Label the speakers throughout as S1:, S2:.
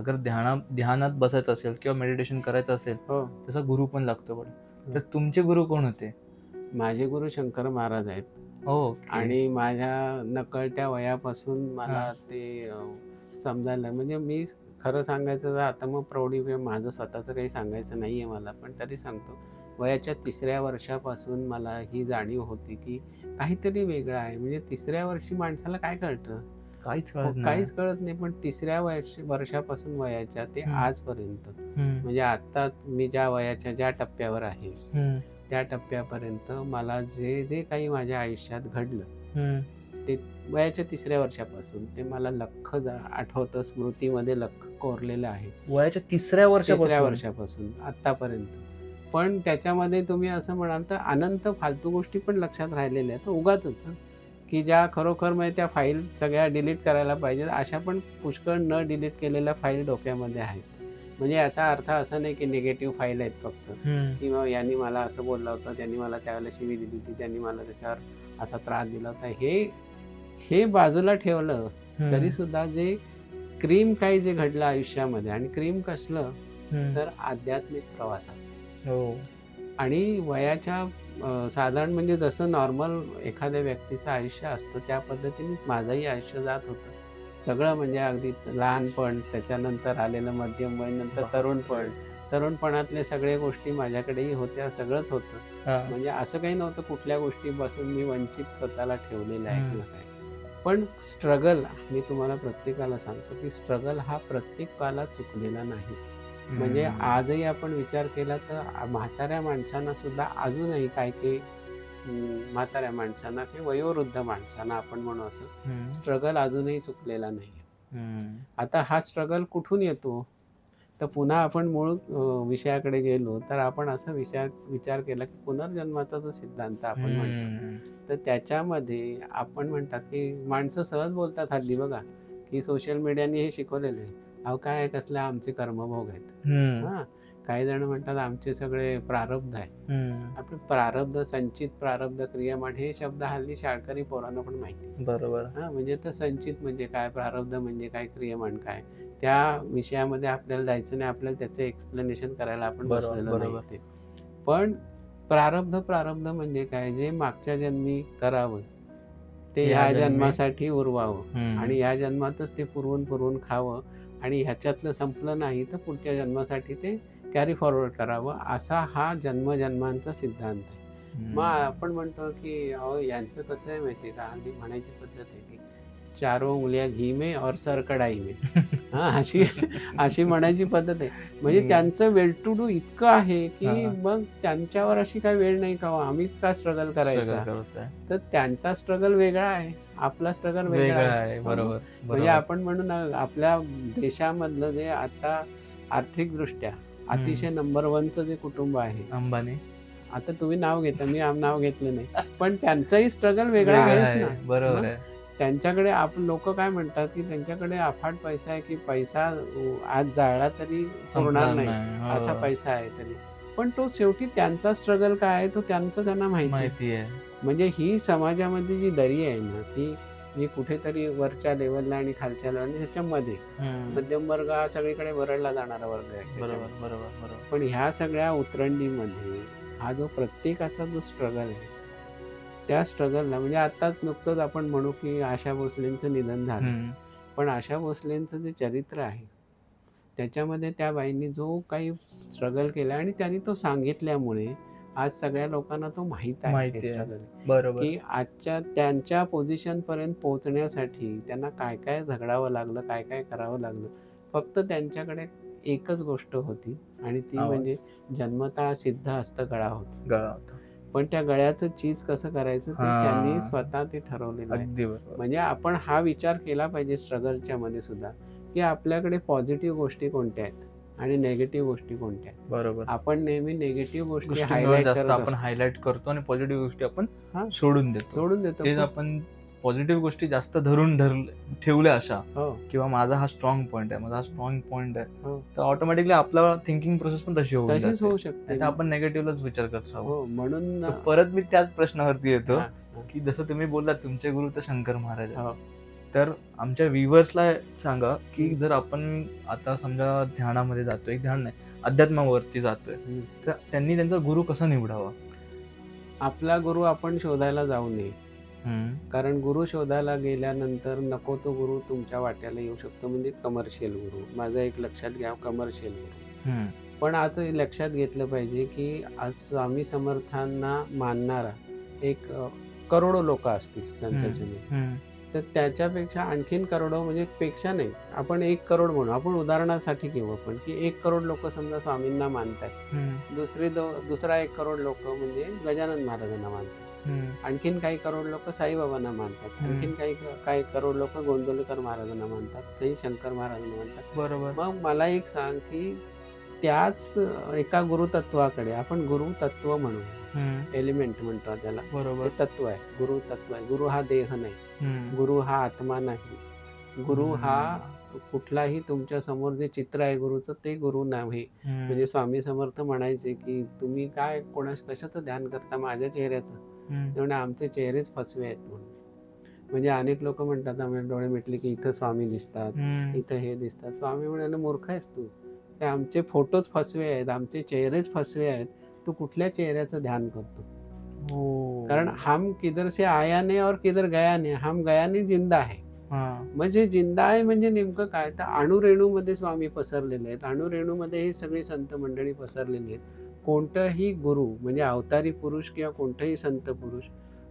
S1: अगर ध्यानात बसायचं असेल किंवा मेडिटेशन करायचं असेल,
S2: हो.
S1: तसा गुरु पण लागतो पण. तर तुमचे गुरु कोण होते?
S2: माझे गुरु शंकर महाराज आहेत.
S1: ओके.
S2: आणि माझ्या नकळत्या वयापासून
S1: हां.
S2: मला ते समजायला म्हणजे मी खरं सांगायचं तर आता मग प्रौढी माझं स्वतःचं काही सांगायचं नाही आहे मला, पण तरी सांगतो. वयाच्या 3ऱ्या वर्षापासून मला ही जाणीव होती, की काहीतरी वेगळं आहे. म्हणजे 3ऱ्या वर्षी माणसाला काय कळतं?
S1: काहीच कळत नाही.
S2: काहीच कळत नाही. पण 3ऱ्या वर्षापासून वयाच्या ते
S1: हं,
S2: आजपर्यंत
S1: हं,
S2: म्हणजे आत्ता मी ज्या वयाच्या ज्या टप्प्यावर आहे,
S1: हं,
S2: त्या टप्प्यापर्यंत मला जे जे काही माझ्या आयुष्यात घडलं,
S1: हं.
S2: ते वयाच्या 3ऱ्या वर्षापासून ते मला आठवतं, स्मृतीमध्ये कोरलेलं आहे.
S1: वयाच्या 3ऱ्या
S2: 3ऱ्या
S1: वर्षापासून?
S2: वर्षापासून आत्तापर्यंत. पण त्याच्यामध्ये तुम्ही असं म्हणाल तर अनंत फालतू गोष्टी पण लक्षात राहिलेल्या आहेत उगाचच, की ज्या खरोखर म्हणजे त्या फाईल सगळ्या डिलीट करायला पाहिजेत, अशा पण पुष्कळ न डिलीट केलेल्या फाईल डोक्यामध्ये आहेत. म्हणजे याचा अर्थ असा नाही की निगेटिव्ह फाईल आहेत फक्त,
S1: हं,
S2: की मग यांनी मला असं बोललं होतं, त्यांनी मला त्यावेळेला शिवी दिली होती, त्यांनी मला त्याच्यावर असा त्रास दिला होता. हे हे बाजूला ठेवलं
S1: हं,
S2: तरीसुद्धा जे क्रीम काही जे घडलं आयुष्यामध्ये आणि क्रीम कसलं,
S1: हं.
S2: तर आध्यात्मिक प्रवासाचं.
S1: हो.
S2: आणि वयाच्या साधारण म्हणजे जसं नॉर्मल एखाद्या व्यक्तीचं आयुष्य असतं त्या पद्धतीनेच माझंही आयुष्य जात होतं. सगळं म्हणजे अगदी लहानपण, त्याच्यानंतर आलेलं मध्यम वय, नंतर
S1: बापरे!
S2: तरुणपण. तरुणपणातल्या सगळ्या गोष्टी माझ्याकडेही होत्या, सगळंच होतं.
S1: हां.
S2: म्हणजे असं काही नव्हतं कुठल्या गोष्टीपासून मी वंचित स्वतःला ठेवलेलं आहे
S1: हं,
S2: किंवा काय. पण स्ट्रगल मी तुम्हाला प्रत्येकाला सांगतो, की स्ट्रगल हा प्रत्येकाला चुकलेला नाही. म्हणजे
S1: हं,
S2: आजही आपण विचार केला तर म्हाताऱ्या माणसांना सुद्धा अजूनही काही-काही म्हाताऱ्या माणसांना किंवा वयोवृद्ध माणसांना आपण म्हणू असं,
S1: हं,
S2: स्ट्रगल अजूनही चुकलेला नाही.
S1: हं.
S2: आता हा स्ट्रगल कुठून येतो? तर पुन्हा आपण मूळ विषयाकडे गेलो, तर आपण असा विचार केला, की पुनर्जन्माचा जो सिद्धांत आपण म्हणतो,
S1: हं,
S2: तर त्याच्यामध्ये आपण म्हणतात, की माणसं सहज बोलतात हल्ली बघा, की सोशल मीडियाने हे शिकवलेलं आहे. अहो काय कसले आमचे कर्मभोग आहेत.
S1: हं,
S2: हां, काही जण म्हणतात आमचे सगळे प्रारब्ध आहे.
S1: हं.
S2: आपले प्रारब्ध, संचित प्रारब्ध, क्रियमाण हे शब्द हल्ली शाळकरी पोरांना पण माहिती आहे.
S1: बरोबर.
S2: हां, म्हणजे तर संचित म्हणजे काय, प्रारब्ध म्हणजे काय, क्रियमाण काय? त्या विषयामध्ये आपल्याला जायचं नाही. आपल्याला त्याचं एक्सप्लेनेशन करायला आपण बसलेलो नाही
S1: बरोबर.
S2: इथे. पण प्रारब्ध म्हणजे काय? जे मागच्या जन्मी करावं, ते
S1: ह्या
S2: ह्या
S1: जन्मी
S2: जन्मासाठी उरवावं
S1: हं,
S2: आणि ह्या जन्मातच ते पुरवून खावं आणि ह्याच्यातलं संपलं नाही, तर पुढच्या जन्मासाठी ते कॅरी फॉरवर्ड करावं, असा हा जन्मजन्मांचा सिद्धांत आहे. मग
S1: हं.
S2: आपण म्हणतो, की अहो यांचं कसं आहे माहिती आहे का? हल्ली म्हणायची पद्धत आहे, की चारों उंगलियाँ घी में और सर कढाई में. हां, अशी अशी म्हणायची पद्धत आहे. म्हणजे
S1: हं.
S2: त्यांचं वेल टू डू इतकं आहे, की
S1: हां,
S2: मग त्यांच्यावर अशी काही वेळ नाही का हो, आम्हीच का स्ट्रगल
S1: स्ट्रगल
S2: करायचा?
S1: करतोय.
S2: तर त्यांचा स्ट्रगल वेगळा आहे, आपला स्ट्रगल वेगळा
S1: वेगळं
S2: आहे.
S1: आहे.
S2: हो, मग
S1: बरोबर,
S2: म्हणजे
S1: बरोबर.
S2: आपण म्हणू ना, आपल्या देशामधलं जे आता आर्थिकदृष्ट्या
S1: हं.
S2: अतिशय नंबर 1चं जे कुटुंब आहे.
S1: अंबानी.
S2: आता तुम्ही नाव घेता, मी नाव घेतलं नाही. पण त्यांचाही स्ट्रगल वेगळा
S1: वेगळं
S2: आहेच
S1: आहे.
S2: ना.
S1: बरोबर
S2: मग
S1: आहे.
S2: त्यांच्याकडे आपण लोकं काय म्हणतात, की त्यांच्याकडे अफाट पैसा आहे, की पैसा आज जाळला तरी पुरणार
S1: संपणार
S2: नाही,
S1: नाही.
S2: असा
S1: हो.
S2: पैसा आहे तरी. पण तो शेवटी त्यांचा स्ट्रगल काय आहे, तो त्यांना माहिती आहे.
S1: माहिती आहे.
S2: म्हणजे ही समाजामध्ये जी दरी आहे ना, ती जी कुठेतरी वरच्या लेव्हलला आणि खालच्या लेव्हलला ह्याच्यामध्ये
S1: हं.
S2: मध्यम वर्ग हा सगळीकडे वरळला जाणारा वर्ग आहे
S1: बरोबर,
S2: त्याच्यामध्ये.
S1: बरोबर, बरोबर.
S2: पण ह्या सगळ्या उतरंडीमध्ये हा जो प्रत्येकाचा जो स्ट्रगल आहे, त्या स्ट्रगलला म्हणजे आत्ताच नुकतंच आपण म्हणू की आशा भोसलेंचं निधन झालं.
S1: हं.
S2: पण आशा भोसलेंचं जे चरित्र आहे, त्याच्यामध्ये त्या बाईंनी जो काही स्ट्रगल केला आणि त्यांनी तो सांगितल्यामुळे आज सगळ्या लोकांना तो माहीत आहे हे
S1: माहिती आहे.
S2: स्ट्रगल.
S1: बरोबर.
S2: की आजच्या त्यांच्या पोझिशनपर्यंत पोहोचण्यासाठी त्यांना काय-काय झगडावं लागलं, काय-काय करावं लागलं. फक्त त्यांच्याकडे एकच गोष्ट होती आणि ती म्हणजे
S1: आवाज.
S2: जन्मतः सिद्ध हस्तकळा होती.
S1: गळा होता.
S2: पण त्या गळ्याचं चीज कसं करायचं ते त्यांनी
S1: हां.
S2: स्वतः ते ठरवलेलं आहे.
S1: अगदी बरोबर.
S2: म्हणजे आपण हा विचार केला पाहिजे स्ट्रगलच्या मध्ये सुद्धा, की आपल्याकडे पॉझिटिव्ह गोष्टी कोणत्या आहेत आणि निगेटिव्ह गोष्टी कोणत्या आहेत.
S1: बरोबर.
S2: आपण नेहमी निगेटिव्ह गोष्टी
S1: गोष्टींवर
S2: हायलाइट
S1: जास्त
S2: करत
S1: आपण
S2: असतो.
S1: हायलाइट करतो आणि पॉझिटिव्ह गोष्टी आपण
S2: हां,
S1: सोडून देतो.
S2: सोडून देतो
S1: तेच
S2: खूप.
S1: आपण पॉझिटिव्ह गोष्टी जास्त ठेवल्या अशा,
S2: हो,
S1: किंवा माझा हा स्ट्राँग पॉइंट आहे, माझा हा स्ट्राँग पॉइंट आहे.
S2: हो.
S1: तर ऑटोमॅटिकली आपला थिंकिंग प्रोसेस पण तशी होऊन
S2: तशीच
S1: जाते.
S2: होऊ शकते.
S1: नाहीतर आपण निगेटिव्हलाच विचार करत राहू.
S2: हो, म्हणून
S1: तर परत मी त्याच प्रश्नावरती येतो,
S2: हां, हां.
S1: की जसं तुम्ही बोललात तुमचे गुरु तर शंकर महाराज आहेत.
S2: हो,
S1: तर आमच्या व्ह्युअर्सला सांगा की जर आपण आता समजा ध्यानामध्ये जातोय, ध्यान नाही, अध्यात्मावरती जातोय, तर त्यांनी त्यांचा गुरु कसा निवडावा?
S2: आपला गुरु आपण शोधायला जाऊ नये.
S1: हम्म.
S2: कारण गुरु शोधायला गेल्यानंतर नको तो गुरु तुमच्या वाट्याला येऊ शकतो, म्हणजे कमर्शियल गुरु. माझं एक लक्षात घ्या, कमर्शियल गुरु.
S1: हम्म.
S2: पण आता हे लक्षात घेतलं पाहिजे की आज स्वामी समर्थांना मानणारा एक करोडो लोक असतील संतांच्या
S1: हम्म.
S2: तर त्याच्यापेक्षा आणखीन करोडो, म्हणजे पेक्षा नाही, आपण 1 करोड म्हणू. आपण उदाहरणासाठी घेऊ आपण की 1 करोड लोक समजा स्वामींना मानतात. दुसरा 1 करोड लोक म्हणजे गजानन महाराजांना मानतात. आणखीन काही करोड लोक साईबाबांना मानतात. आणखीन काही करोड लोक गोंदवलेकर महाराजांना मानतात. काही शंकर महाराजांना मानतात.
S1: बरोबर.
S2: मग मला एक सांग की त्याच एका गुरुतत्वाकडे आपण गुरुतत्व म्हणू, एलिमेंट म्हणतो त्याला,
S1: बरोबर.
S2: हे तत्व आहे, गुरु तत्व आहे. गुरु हा देह नाही, गुरु हा आत्मा नाही, गुरु हा कुठलाही तुमच्या समोर जे चित्र आहे गुरुचं ते गुरु नाही. म्हणजे स्वामी समर्थ म्हणायचे की तुम्ही काय कशाचं ध्यान करता? माझ्या चेहऱ्याचं. म्हणजे आमचे चेहरेच फसवे आहेत म्हणून. म्हणजे अनेक लोक म्हणतात आम्ही डोळे मिटले की इथं स्वामी दिसतात, इथं हे दिसतात. स्वामी म्हणाले मूर्ख आहेस तू, ते आमचे फोटोच फसवे आहेत, आमचे चेहरेच फसवे आहेत. तू कुठल्या चेहऱ्याचं ध्यान करतो? कारण हम किधर से आया नहीं और किधर गया नहीं, हम गया नहीं, जिंदा आहे. म्हणजे जिंदा आहे म्हणजे नेमकं काय? तर अणुरेणूमध्ये स्वामी पसरलेले आहेत. अणुरेणूमध्ये ही सगळी संत मंडळी पसरलेली आहेत. कोणताही गुरु म्हणजे अवतारी पुरुष किंवा कोणताही संत पुरुष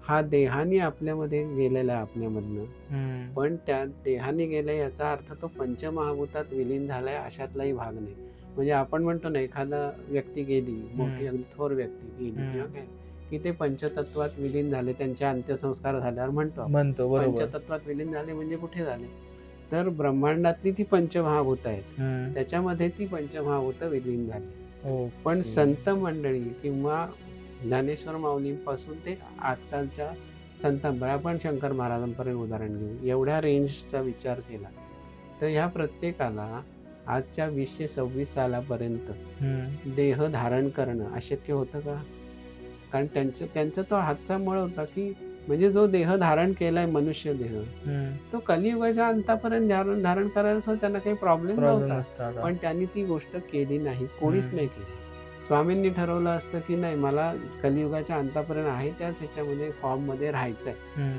S2: हा देहाने आपल्यामध्ये गेलेला आहे आपल्यामधनं. पण त्या देहाने गेला याचा अर्थ तो पंचमहाभूतात विलीन झालाय अशातलाही भाग नाही. म्हणजे आपण म्हणतो ना, एखादा व्यक्ती गेली, मोठी अगदी थोर व्यक्ती गेली किंवा काय, की ते पंचतत्वात विलीन झाले, त्यांचे अंत्यसंस्कार झाल्यावर म्हणतो पंचतत्वात विलीन झाले. म्हणजे कुठे झाले? तर ब्रह्मांडातली ती पंचमहाभूत आहेत, त्याच्यामध्ये ती पंचमहाभूत विलीन झाली. पण संत मंडळी किंवा ज्ञानेश्वर माऊलींपासून ते आजकालच्या संतांपर्यंत, आपण शंकर महाराजांपर्यंत उदाहरण घेऊ, एवढ्या रेंजचा विचार केला तर ह्या प्रत्येकाला आजच्या 2026 सालापर्यंत देह धारण करणं अशक्य होतं का? कारण त्यांचा तो हातचा मळ होता की म्हणजे जो देह धारण केलाय मनुष्य देह, तो कलियुगाच्या अंतापर्यंत धारण करायला सुद्धा त्यांना काही प्रॉब्लेम नव्हता. पण त्यांनी ती गोष्ट केली नाही, कोणीच नाही केली. स्वामींनी ठरवलं असतं की नाही, मला कलियुगाच्या अंतापर्यंत आहे त्याच ह्याच्यामध्ये फॉर्ममध्ये राहायचं आहे,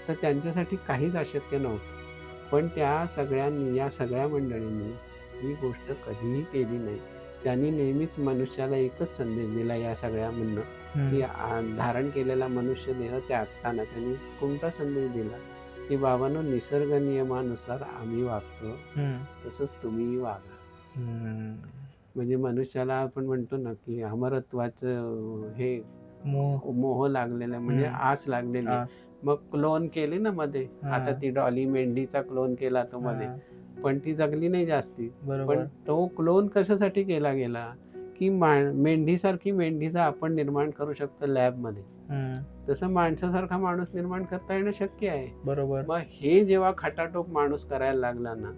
S2: तर त्यांच्यासाठी काहीच अशक्य नव्हतं. पण त्या सगळ्यांनी, या सगळ्या मंडळींनी ही गोष्ट कधीही केली नाही. त्यांनी नेहमीच मनुष्याला एकच संदेश दिला या सगळ्यामधनं, की धारण केलेला मनुष्य देह त्यागताना त्यांनी कोणता संदेश दिला की बाबांनो, निसर्ग नियमानुसार आम्ही वागतो तसंच तुम्हीही वागा. म्हणजे मनुष्याला आपण म्हणतो ना की अमरत्वाचं हे मोह लागलेला आहे, म्हणजे आस लागलेली आहे. मग क्लोन केले ना मध्ये, आता ती डॉली मेंढीचा क्लोन केला तो मध्ये, पण ती जगली नाही जास्ती. पण तो क्लोन कशासाठी केला गेला की मेंढीसारखी मेंढीचा आपण निर्माण करू शकतो लॅबमध्ये, तसं माणसासारखा माणूस निर्माण करता येणं शक्य आहे. बरोबर. मग हे जेव्हा खटाटोप माणूस करायला लागला ना,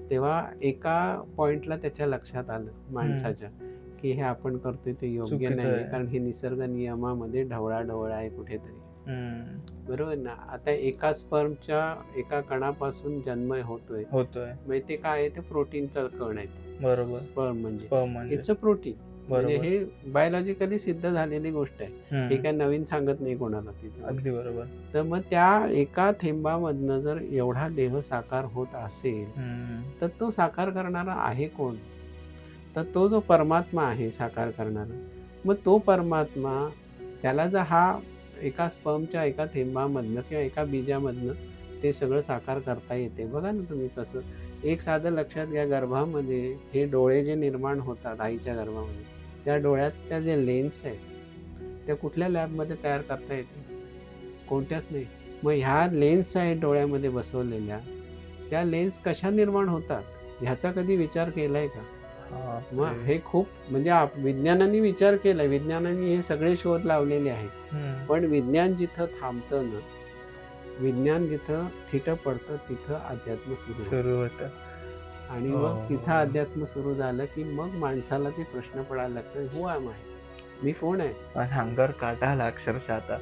S2: तेव्हा एका पॉइंटला त्याच्या लक्षात आलं माणसाच्या की हे आपण करतोय ते योग्य नाही, कारण हे निसर्ग नियमामध्ये ढवळाढवळ आहे कुठेतरी. बरोबर ना? आता एका स्पर्मच्या एका कणापासून जन्म होतोय, म्हणजे ते काय आहे? ते प्रोटीनचा कण आहे. बरोबर. स्पर्म म्हणजे इट्स अ प्रोटीन. म्हणजे हे बायोलॉजिकली सिद्ध झालेली गोष्ट आहे, हे काय नवीन सांगत नाही कोणाला तिथे. अगदी बरोबर. तर मग त्या एका थेंबामधनं जर एवढा देह साकार होत असेल तर तो साकार करणारा आहे कोण? तर तो जो परमात्मा आहे साकार करणारा. मग तो परमात्मा, त्याला जर हा एका स्पर्मच्या एका थेंबामधनं किंवा एका बीजामधनं ते सगळं साकार करता येते. बघा ना तुम्ही कसं. एक साधं लक्षात घ्या, गर्भामध्ये हे डोळे जे निर्माण होतात आईच्या गर्भामध्ये, त्या डोळ्यात जे लेन्स आहेत त्या कुठल्या लॅबमध्ये तयार करता येते? कोणत्याच नाही. मग ह्या लेन्स आहेत डोळ्यामध्ये बसवलेल्या, त्या लेन्स कशा निर्माण होतात ह्याचा कधी विचार केलाय का? मग हे खूप म्हणजे विज्ञानाने विचार केलाय, विज्ञानाने हे सगळे शोध लावलेले आहेत. पण विज्ञान जिथं थांबतं ना, विज्ञान जिथं थिटं पडतं तिथं अध्यात्म सुरू होतं. आणि मग तिथं अध्यात्म सुरू झालं की मग माणसाला ते प्रश्न पडायला लागतं, हु एम आय, मी कोण आहे?
S1: अंगावर काटा आला अक्षरशः आता.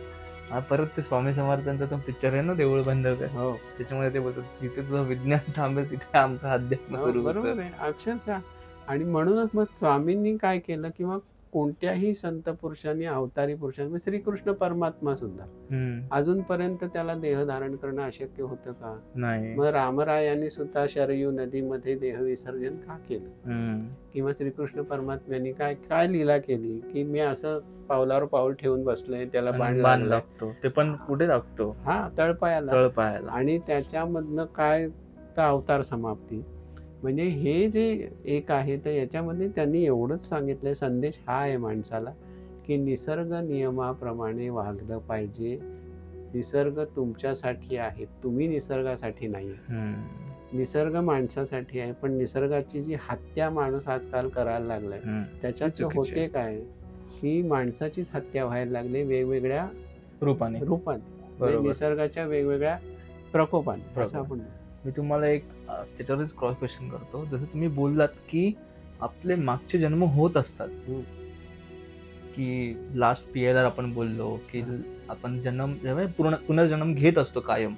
S1: परत ते स्वामी समर्थांचा तो पिक्चर आहे ना, देऊळ बंद कर,
S2: हो
S1: त्याच्यामध्ये ते बोलतात जिथे तुझं विज्ञान थांबेल तिथे आमचं अध्यात्म
S2: हो,
S1: सुरू
S2: बरोबर
S1: होतं.
S2: आहे अक्षरशः. आणि म्हणूनच मग स्वामींनी काय केलं, किंवा कोणत्याही संत पुरुषांनी, अवतारी पुरुषांनी, म्हणजे श्रीकृष्ण परमात्मा सुद्धा अजूनपर्यंत त्याला देह धारण करणं अशक्य होतं का?
S1: नाही.
S2: मग रामरायांनी सुद्धा शरयू नदीमध्ये देह विसर्जन का केलं? किंवा श्रीकृष्ण परमात्म्यांनी काय काय लीला केली, की मी असं पावलावर पाऊल ठेवून बसलोय, त्याला बाण
S1: बाण
S2: लागलाय,
S1: लागतो, ते पण कुठे लागतो?
S2: हा तळपायाला,
S1: तळपायाला.
S2: आणि त्याच्यामधनं काय तर अवतार समाप्ती. म्हणजे हे जे एक आहे, तर याच्यामध्ये त्यांनी एवढंच सांगितलंय, संदेश हा आहे माणसाला, की निसर्ग नियमाप्रमाणे वागलं पाहिजे. निसर्ग तुमच्यासाठी आहे, तुम्ही निसर्गासाठी नाही. निसर्ग माणसासाठी आहे, पण निसर्गाची जी हत्या माणूस आजकाल करायला लागलाय, त्याच्यात
S1: चुकीची
S2: होते काय, की माणसाचीच हत्या व्हायला लागली वेगवेगळ्या
S1: रूपाने.
S2: म्हणजे
S1: बरोबर.
S2: निसर्गाच्या वेगवेगळ्या प्रकोपाने, असं आपण
S1: मी तुम्हाला एक त्याच्यावरच क्रॉस क्वेश्चन करतो. जसं तुम्ही बोललात की आपले मागचे जन्म होत असतात, की लास्ट PLR आपण बोललो की आपण जन्म पुनर्जन्म घेत असतो कायम.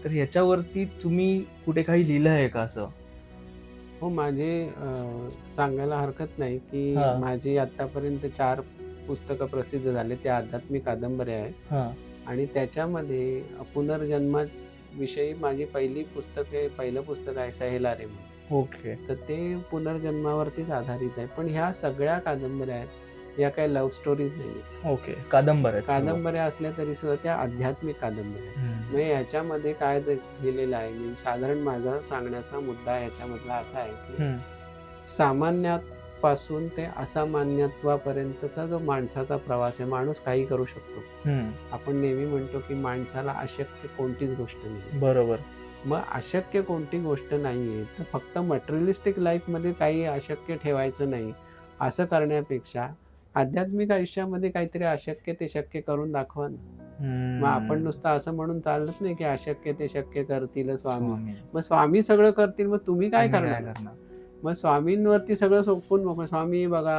S1: तर याच्यावरती तुम्ही कुठे काही लिहिलं आहे का असं?
S2: हो, माझे सांगायला हरकत नाही, की माझी आतापर्यंत 4 पुस्तकं प्रसिद्ध झाले, त्या आध्यात्मिक कादंबऱ्या आहेत. आणि त्याच्यामध्ये पुनर्जन्माविषयी माझी पहिलं पुस्तक आहे सहेलारे म्हणून.
S1: ओके.
S2: तर ते पुनर्जन्मावरतीच आधारित आहे. पण ह्या सगळ्या कादंबऱ्या आहेत, या काही लव्ह स्टोरीज नाही आहेत.
S1: ओके, कादंबऱ्या आहेत.
S2: कादंबऱ्या असल्या तरी सुद्धा त्या आध्यात्मिक कादंबऱ्या आहेत. म्हणजे ह्याच्यामध्ये काय लिहिलेलं आहे, मी साधारण माझा सांगण्याचा मुद्दा ह्याच्यामधला असा आहे, की सामान्यापासून ते असामान्यत्वापर्यंतचा जो माणसाचा प्रवास आहे, माणूस काही करू शकतो. आपण नेहमी म्हणतो की माणसाला अशक्य कोणतीच गोष्ट नाही.
S1: बरोबर.
S2: मग अशक्य कोणती गोष्ट नाहीये, तर फक्त मटेरियलिस्टिक लाईफमध्ये काही अशक्य ठेवायचं नाही, असं करण्यापेक्षा आध्यात्मिक आयुष्यामध्ये काहीतरी अशक्य ते शक्य करून दाखवा ना. मग आपण नुसतं असं म्हणून चालत नाही की अशक्य ते शक्य करतील स्वामी. मग स्वामी सगळं करतील, मग तुम्ही काय करणार? मग स्वामींवरती सगळं सोपवून नको. स्वामी बघा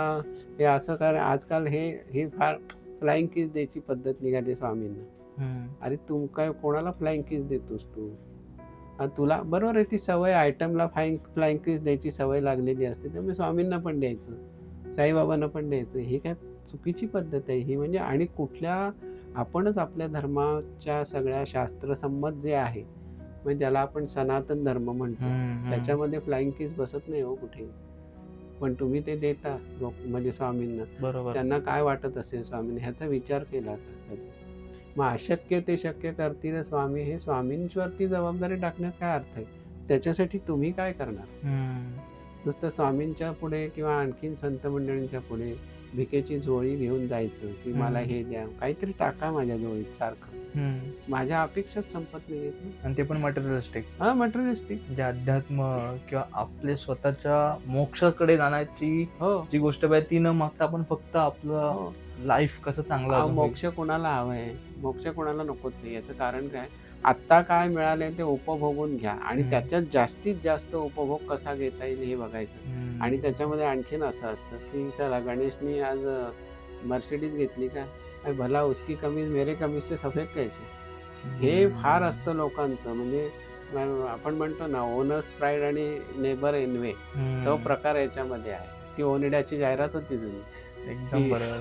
S2: हे असं कर, आजकाल हे फार फ्लाइंग किस द्यायची पद्धत निघाली स्वामींना. अरे तू काय कोणाला फ्लाइंग किस देतोस तू? तुला बरोबर आहे, ती सवय आयटमला फ्लाइंग किस द्यायची सवय लागलेली असते, त्यामुळे स्वामींना पण द्यायचं, साईबाबांना पण द्यायचं. ही काय चुकीची पद्धत आहे ही. म्हणजे आणि आपणच आपल्या धर्माच्या सगळ्या शास्त्रसंमत जे आहे, म्हणजे ज्याला आपण सनातन धर्म म्हणतो, त्याच्यामध्ये फ्लाइंग किस बसत नाही हो कुठे. पण तुम्ही ते देता म्हणजे स्वामींना. बरोबर. त्यांना काय वाटत असेल स्वामींनी, ह्याचा विचार केला का कधी? मग अशक्य ते शक्य करतील स्वामी, हे स्वामींवरती जबाबदारी टाकण्यात काय अर्थ आहे? त्याच्यासाठी तुम्ही काय करणार? नुसतं स्वामींच्या पुढे किंवा आणखीन संत मंडळींच्या पुढे भिकेची झोळी घेऊन जायचं, की मला हे द्या, काहीतरी टाका माझ्या झोळीत सारखं. माझ्या अपेक्षाच संपत नाही.
S1: आणि ते पण मटेरियलिस्टिक.
S2: मटेरियलिस्टिक
S1: म्हणजे अध्यात्म किंवा आपले स्वतःच्या मोक्षाकडे जाण्याची जी गोष्ट पाहिजे ती न मागता आपण फक्त आपलं लाईफ कसं चांगलं.
S2: मोक्ष कोणाला हवंय? मोक्ष कोणाला नकोच आहे. याचं कारण काय, आत्ता काय मिळालंय ते उपभोगून घ्या, आणि त्याच्यात जास्तीत जास्त उपभोग कसा घेता येईल हे बघायचं. आणि त्याच्यामध्ये आणखीन असं असतं की चला गणेशनी आज मर्सिडीज घेतली का, भला उसकी कमीज मेरे कमीज से सफेद कैसे, हे फार असतं लोकांचं. म्हणजे आपण म्हणतो ना ओनर्स प्राईड आणि नेबर एनवे, तो प्रकार याच्यामध्ये आहे. ती ओनिडाची जाहिरात होती जुनी,
S1: एकदम बरोबर.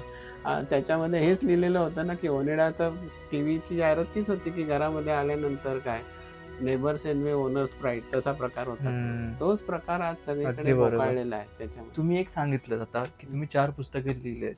S2: त्याच्यामध्ये हेच लिहिलेलं होतं ना, की ओनिडाचं टीव्हीची जाहिरात तीच होती, की घरामध्ये आल्यानंतर काय नेबर्स एनवे ओनर्स प्राईड, तसा प्रकार होता. तोच प्रकार आज सगळीकडे पकडलेला आहे. त्याच्यामध्ये
S1: तुम्ही एक सांगितलं आता की तुम्ही 4 पुस्तके लिहिली आहेत.